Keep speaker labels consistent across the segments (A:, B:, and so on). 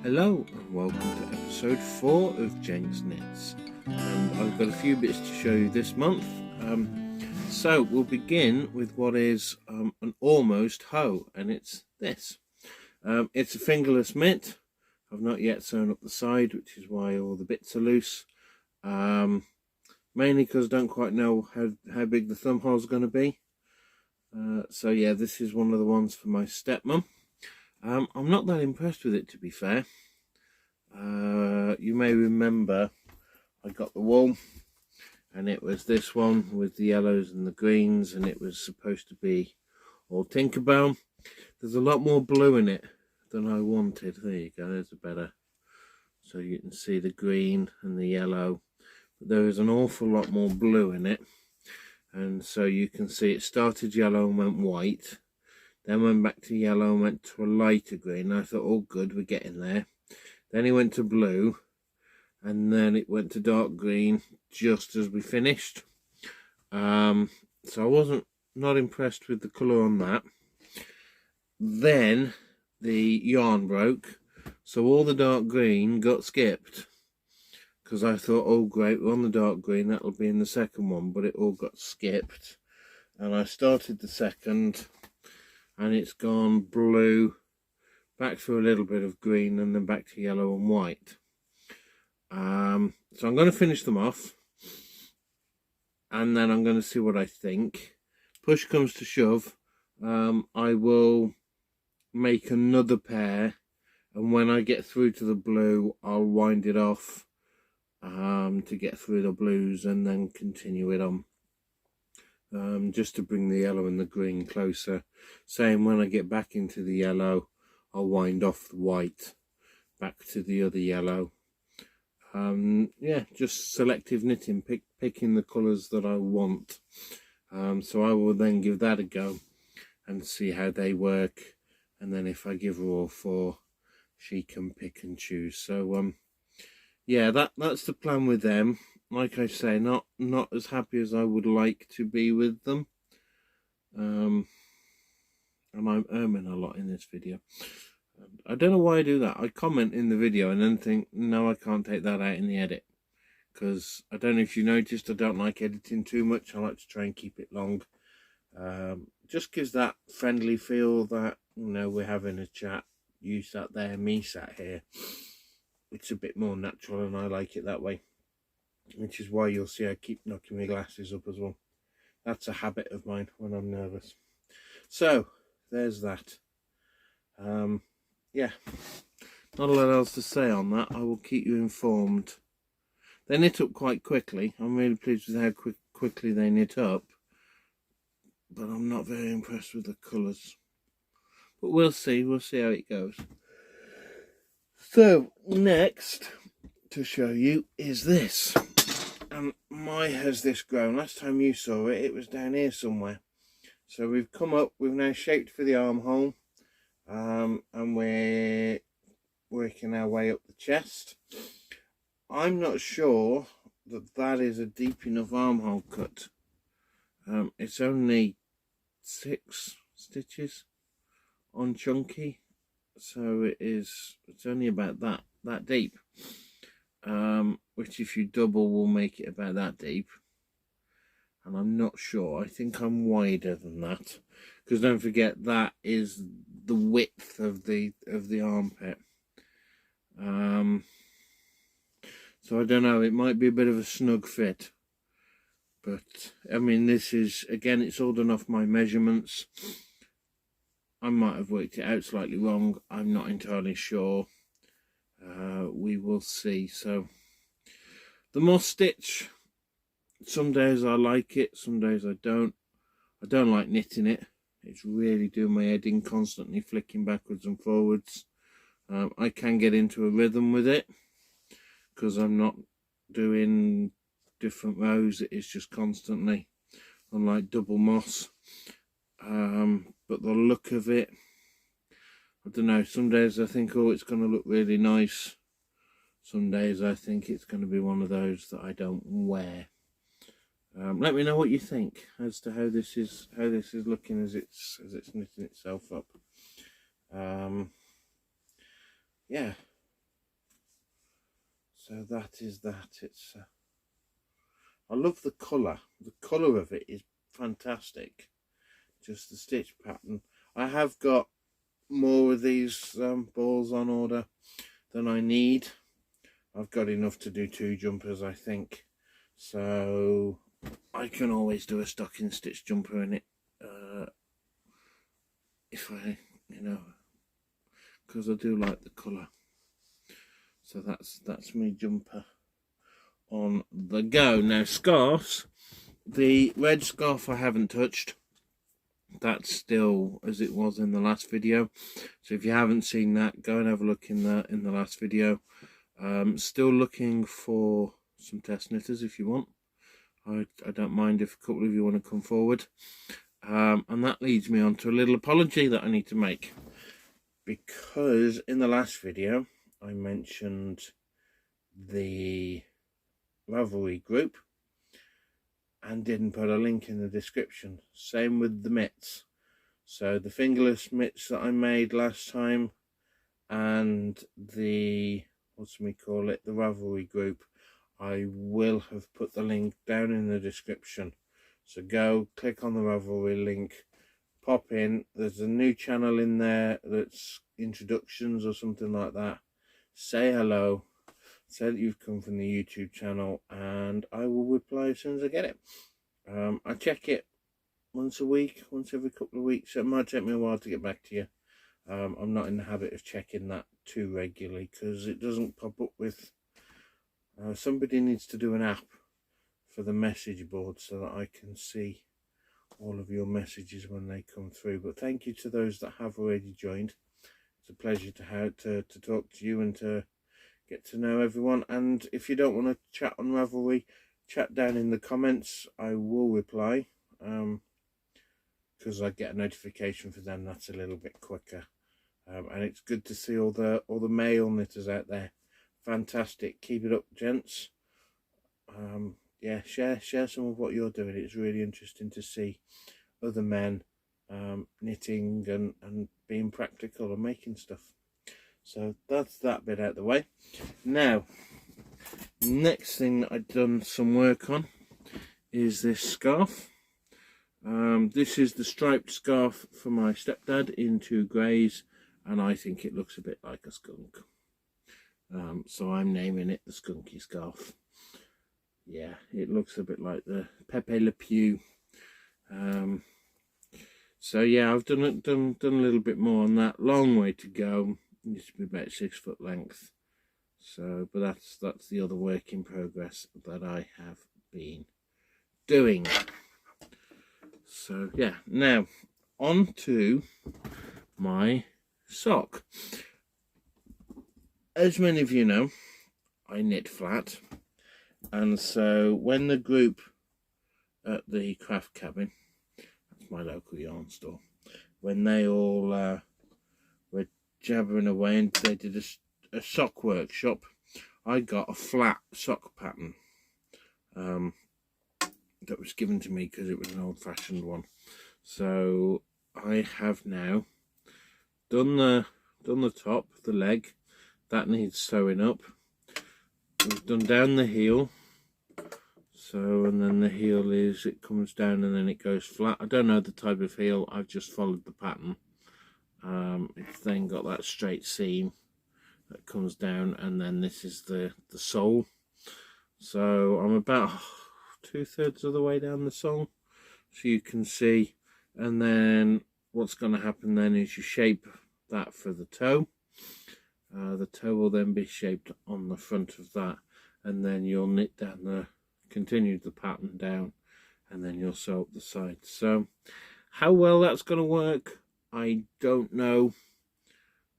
A: Hello and welcome to episode 4 of Jenks Knits, and I've got a few bits to show you this month. So we'll begin with what is an almost hoe, and it's this. It's a fingerless mitt. I've not yet sewn up the side, which is why all the bits are loose, mainly because I don't quite know how big the thumb hole is going to be. So yeah, this is one of the ones for my stepmom. I'm not that impressed with it, to be fair. You may remember I got the wool, and it was this one with the yellows and the greens, and it was supposed to be all Tinkerbell. There's a lot more blue in it than I wanted. There you go, there's a better. So you can see the green and the yellow, but there is an awful lot more blue in it. And so you can see it started yellow and went white. Then went back to yellow and went to a lighter green. I thought, oh good, we're getting there. Then it went to blue, and then it went to dark green just as we finished. So I wasn't not impressed with the colour on that. Then the yarn broke, so all the dark green got skipped. Because I thought, oh great, we're on the dark green, that'll be in the second one, but it all got skipped. And I started the second, and it's gone blue, back through a little bit of green, and then back to yellow and white. So I'm going to finish them off, and then I'm going to see what I think. Push comes to shove, I will make another pair, and when I get through to the blue, I'll wind it off to get through the blues, and then continue it on. Just to bring the yellow and the green closer. Saying when I get back into the yellow, I'll wind off the white back to the other yellow. Yeah, just selective knitting, picking the colours that I want. So I will then give that a go and see how they work, and then if I give her all 4, she can pick and choose. So yeah, that's the plan with them. Like I say, not as happy as I would like to be with them. And I'm erming a lot in this video. I don't know why I do that. I comment in the video and then think, no, I can't take that out in the edit. Because I don't know if you noticed, I don't like editing too much. I like to try and keep it long. Just gives that friendly feel that, you know, we're having a chat. You sat there, me sat here. It's a bit more natural, and I like it that way. Which is why you'll see I keep knocking my glasses up as well. That's a habit of mine when I'm nervous. So, there's that. Yeah, not a lot else to say on that. I will keep you informed. They knit up quite quickly. I'm really pleased with how quickly they knit up. But I'm not very impressed with the colours. But we'll see how it goes. So, next to show you is this. And my has this grown. Last time you saw it, it was down here somewhere. So we've come up, we've now shaped for the armhole, and we're working our way up the chest. I'm not sure that is a deep enough armhole cut. It's only 6 stitches on chunky, so it's only about that deep. Which if you double will make it about that deep, and I'm not sure. I think I'm wider than that, because don't forget that is the width of the armpit. So I don't know, it might be a bit of a snug fit, but I mean, this is, again, it's all done off my measurements. I might have worked it out slightly wrong, I'm not entirely sure. We will see. So the moss stitch, some days I like it, some days I don't. I don't like knitting it. It's really doing my head in, constantly flicking backwards and forwards. I can get into a rhythm with it because I'm not doing different rows. It is just constantly, unlike double moss. But the look of it, I don't know, some days I think, oh, it's going to look really nice. Some days I think it's going to be one of those that I don't wear. Let me know what you think as to how this is looking as it's knitting itself up. Yeah, So that is that. It's I love the colour. The colour of it is fantastic. Just the stitch pattern. I have got more of these balls on order than I need. I've got enough to do 2 jumpers, I think. So I can always do a stocking stitch jumper in it. If I, because I do like the colour. So that's my jumper on the go. Now scarves, the red scarf I haven't touched. That's still as it was in the last video. So if you haven't seen that, go and have a look in the last video. Still looking for some test knitters if you want. I don't mind if a couple of you want to come forward. And that leads me on to a little apology that I need to make, because in the last video I mentioned the Ravelry group and didn't put a link in the description. Same with the mitts. So the fingerless mitts that I made last time and the, the Ravelry group, I will have put the link down in the description. So go click on the Ravelry link, pop in. There's a new channel in there that's introductions or something like that. Say hello, say that you've come from the YouTube channel, and I will reply as soon as I get it. I check it once a week, once every couple of weeks. So it might take me a while to get back to you. I'm not in the habit of checking that too regularly because it doesn't pop up with somebody needs to do an app for the message board so that I can see all of your messages when they come through. But thank you to those that have already joined. It's a pleasure to talk to you and to get to know everyone. And if you don't want to chat on Ravelry, chat down in the comments. I will reply because I get a notification for them. That's a little bit quicker. And it's good to see all the male knitters out there. Fantastic. Keep it up, gents. Yeah, share some of what you're doing. It's really interesting to see other men knitting and being practical and making stuff. So that's that bit out of the way. Now, next thing I've done some work on is this scarf. This is the striped scarf for my stepdad in 2 greys, and I think it looks a bit like a skunk. So I'm naming it the Skunky Scarf. Yeah, it looks a bit like the Pepe Le Pew. So yeah, I've done a little bit more on that. Long way to go. It needs to be about 6 foot length. So, but that's the other work in progress that I have been doing. So yeah, now on to my sock. As many of you know, I knit flat. And so when the group at the craft cabin, that's my local yarn store, when they all were jabbering away and they did a sock workshop, I got a flat sock pattern that was given to me because it was an old-fashioned one. So I have now done the top, the leg, that needs sewing up. We've done down the heel, so, and then the heel is, it comes down and then it goes flat. I don't know the type of heel, I've just followed the pattern. It's then got that straight seam that comes down, and then this is the sole. So I'm about 2/3 of the way down the sole, so you can see. And then what's going to happen then is you shape that for the toe. The toe will then be shaped on the front of that, and then you'll knit down continue the pattern down, and then you'll sew up the sides. So how well that's going to work, I don't know.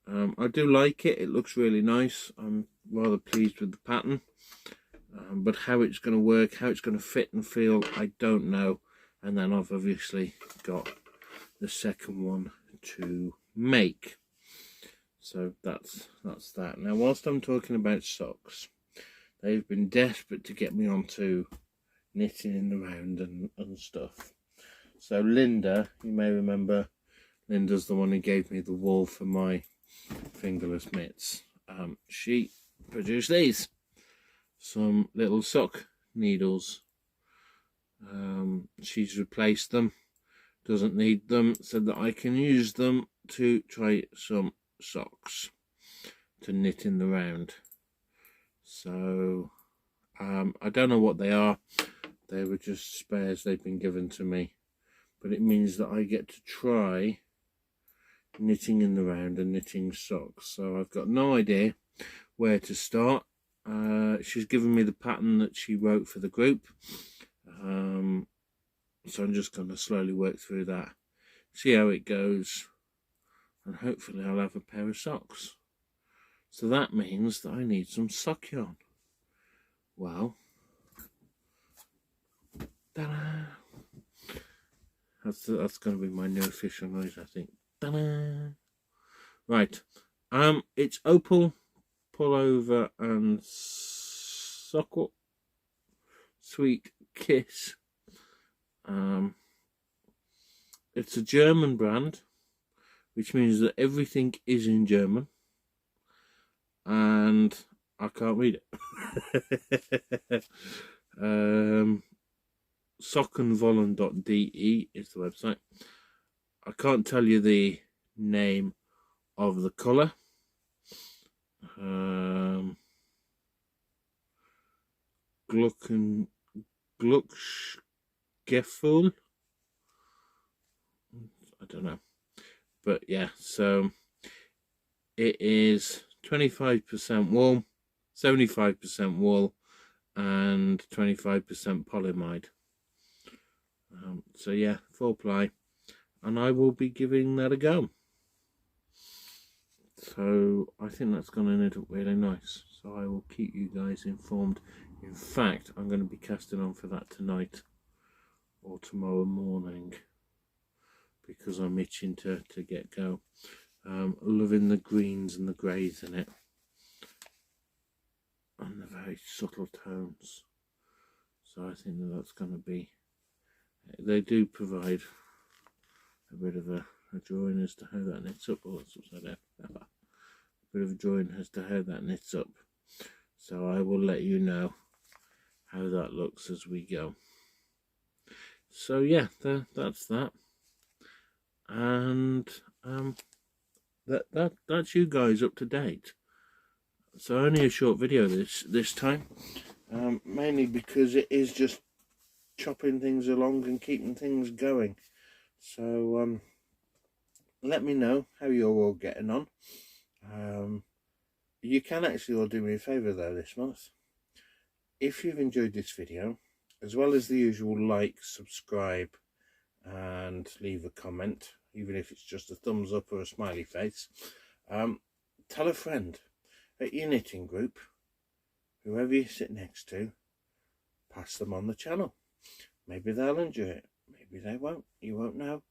A: I do like it. It looks really nice. I'm rather pleased with the pattern. But how it's going to work, how it's going to fit and feel, I don't know. And then I've obviously got the second one to make. So that's that. Now, whilst I'm talking about socks, they've been desperate to get me onto knitting in the round and stuff. So Linda, you may remember, Linda's the one who gave me the wool for my fingerless mitts. She produced these. some little sock needles. She's replaced them, doesn't need them, so that I can use them to try some socks to knit in the round. So I don't know what they are. They were just spares they've been given to me, but it means that I get to try knitting in the round and knitting socks. So I've got no idea where to start. She's given me the pattern that she wrote for the group, so I'm just going to slowly work through that, see how it goes, and hopefully I'll have a pair of socks. So that means that I need some sock yarn. Well, ta-da! That's going to be my new official noise, I think. Ta-da! Right, it's opal, pullover, and sockle, sweet kiss. It's a German brand, which means that everything is in German, and I can't read it. Sockenvollen.de is the website. I can't tell you the name of the colour. Glucksgefühl. I don't know, but yeah, so it is 25% wool, 75% wool, and 25% polyamide. So yeah, 4-ply, and I will be giving that a go. So I think that's going to knit up really nice. So I will keep you guys informed. In fact, I'm going to be casting on for that tonight or tomorrow morning, because I'm itching to get go. Loving the greens and the greys in it, and the very subtle tones. So I think that's going to be, they do provide a bit of a drawing as to how that knits up. Oh, it's upside down. A bit of a drawing as to how that knits up. So I will let you know how that looks as we go. So yeah, that's that. And that's you guys up to date. So only a short video this time, mainly because it is just chopping things along and keeping things going. So let me know how you're all getting on. You can actually all do me a favour though this month. If you've enjoyed this video, as well as the usual like, subscribe, and leave a comment, even if it's just a thumbs up or a smiley face, tell a friend at your knitting group, whoever you sit next to, pass them on the channel. Maybe they'll enjoy it, maybe they won't. You won't know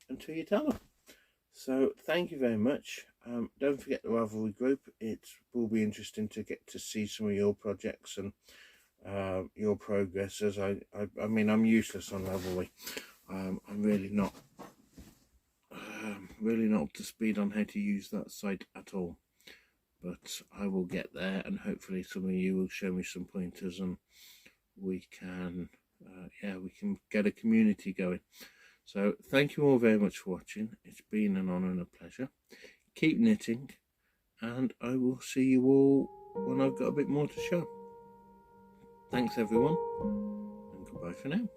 A: until you tell them. So thank you very much. Don't forget the Ravelry group. It will be interesting to get to see some of your projects and your progress, as I mean, I'm useless on Ravelry. I'm really not up to speed on how to use that site at all, but I will get there, and hopefully some of you will show me some pointers, and we can we can get a community going. So thank you all very much for watching. It's been an honour and a pleasure. Keep knitting, and I will see you all when I've got a bit more to show. Thanks everyone, and goodbye for now.